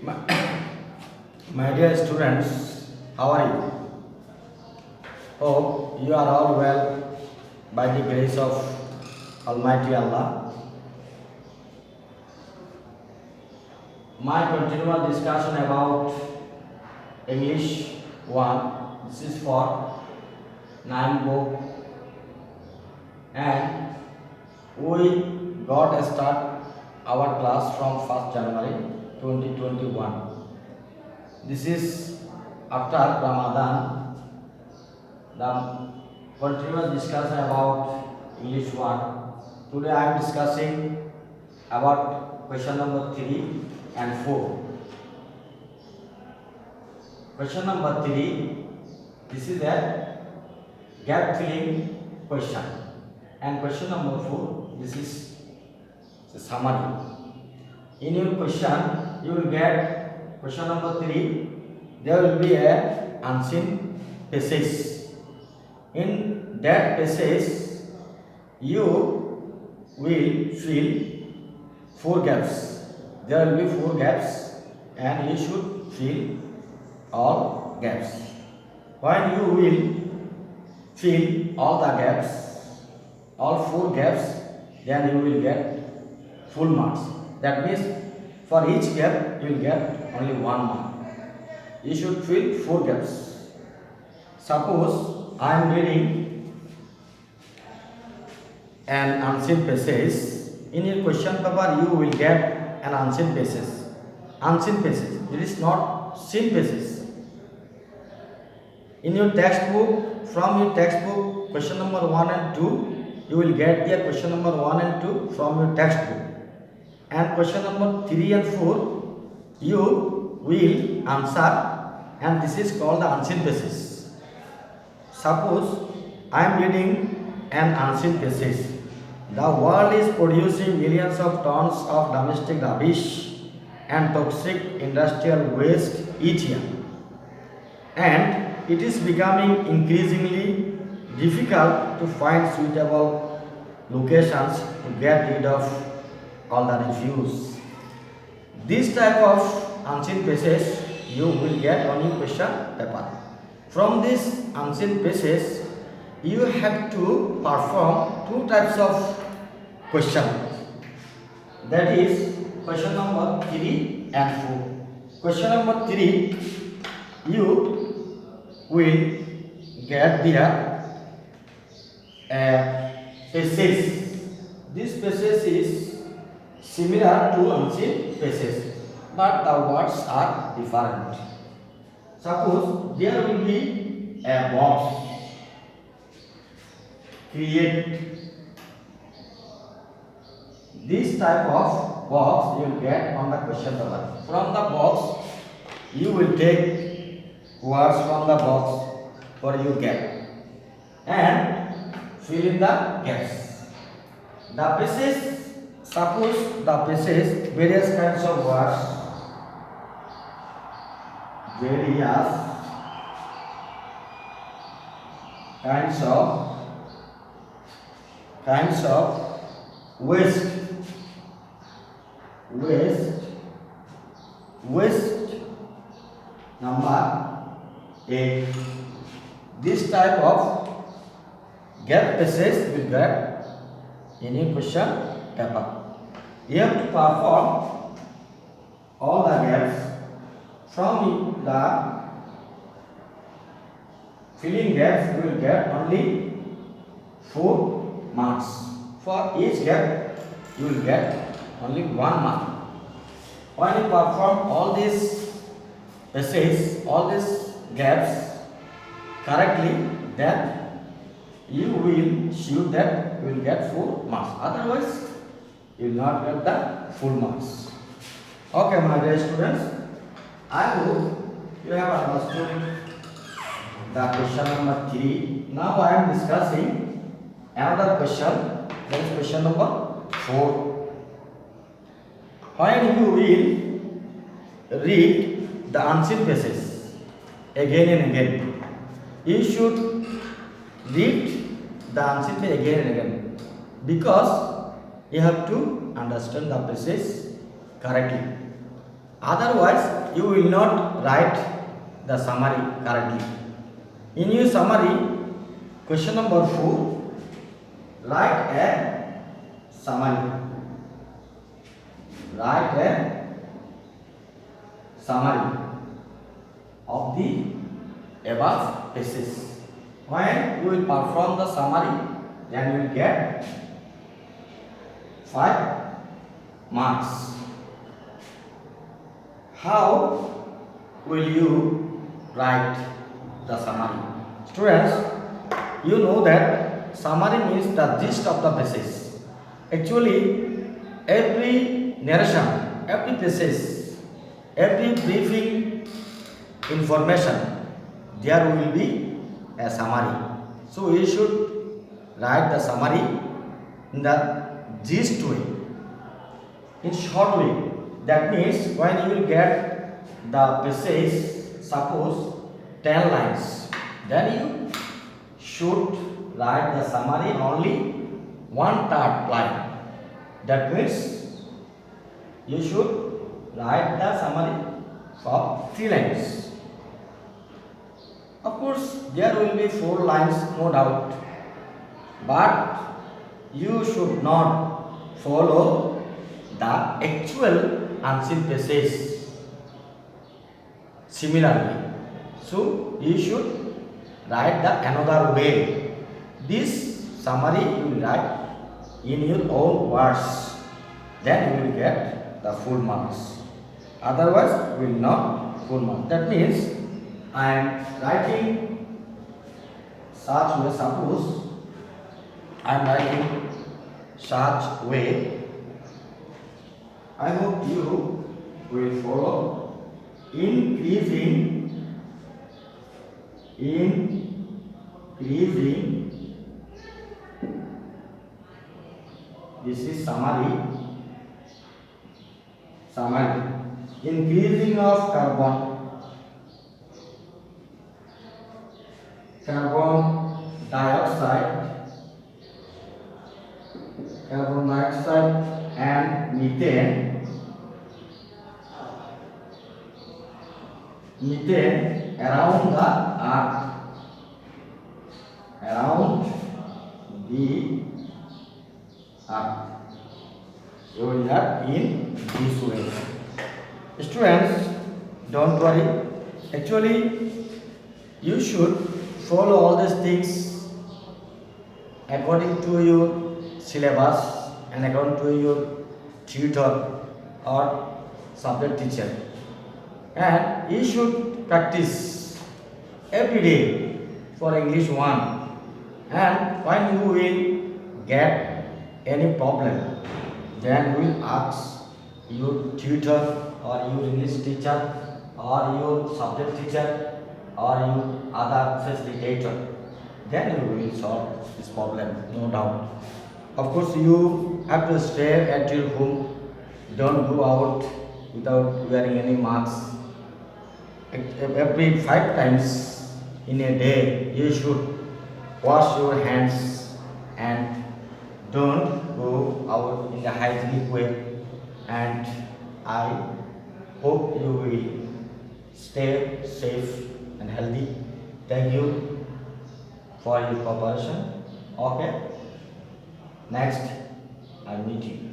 My, my dear students, how are you? Hope you are all well by the grace of Almighty Allah. My continual discussion about English 1. This is for 9 book, and we got a start our class from 1st January 2021. This is after Ramadan. The continuous discussion about English 1. Today I am discussing about question number 3 and 4. Question number 3, this is a gap filling question, and question number 4, this is the summary. In your question, you will get question number 3, there will be a unseen passage. In that passage, you will fill 4 gaps. There will be 4 gaps, and you should fill all gaps. When you will fill all the gaps, all 4 gaps, then you will get full marks. That means for each gap you will get only 1 mark. You should fill 4 gaps. Suppose I am reading an unseen passage. In your question paper, you will get an unseen passage. Unseen passage. It is not seen passage. In your textbook, from your textbook, question number 1 and 2, you will get the question number 1 and 2 from your textbook. And question number 3 and 4, you will answer, and this is called the unseen passage. Suppose I am reading an unseen passage. The world is producing millions of tons of domestic rubbish and toxic industrial waste each year, and it is becoming increasingly difficult to find suitable locations to get rid of all the refuse. This type of unseen passage you will get on your question paper. From this unseen passage, you have to perform 2 types of questions. That is question number 3 and 4. Question number 3, you will get the passage. This passage is similar to unseen passage, but the words are different. Suppose there will be a box. Create this type of box you will get on the question paper. From the box, you will take words from the box for your gap and fill in the gaps. The passage, suppose the passage, various kinds of words, various kinds of waste, number 8. This type of gap passage will get in your question paper. You have to perform all the gaps. From the filling gaps, you will get only 4 marks. For each gap, you will get only 1 mark. When you perform all these passages, all these gaps correctly, then you will shoot that you will get 4 marks. Otherwise, you will not get the full marks. Okay, my dear students, I hope you have understood the question number 3. Now I am discussing another question, that is question number 4. When you will read the unseen passage again and again, you should read the unseen passage again and again, because you have to understand the passage correctly. Otherwise, you will not write the summary correctly. In your summary, question number 4, write a summary. Write a summary of the above passages. When you will perform the summary, then you will get 5 marks. How will you write the summary? Students, you know that summary means the gist of the passage. Actually, every narration, every passage, every briefing information, there will be a summary. So you should write the summary in the gist way, in short way. That means when you will get the passage, suppose 10 lines, then you should write the summary only 1/3 line. That means you should write the summary for 3 lines. Of course, there will be 4 lines, no doubt, but you should not follow the actual unseen passage similarly. So you should write the another way. This summary you will write in your own words. Then you will get the full marks. Otherwise, you will not full marks. That means I am writing such way. Suppose I am writing such way. I hope you will follow. Increasing, this is summary, increasing of carbon dioxide, and methane around the earth, you will have in this way. Students, don't worry. Actually, you should follow all these things according to your syllabus and according to your tutor or subject teacher. And you should practice every day for English 1. And when you will get any problem, then you will ask your tutor or your English teacher or your subject teacher or your other facilitator. Then you will solve this problem, no doubt. Of course, you have to stay at your home. Don't go out without wearing any mask. Every 5 times in a day, you should wash your hands and don't go out in the hygienic way. And I hope you will stay safe and healthy. Thank you for your cooperation. Okay. Next, I'll meet you.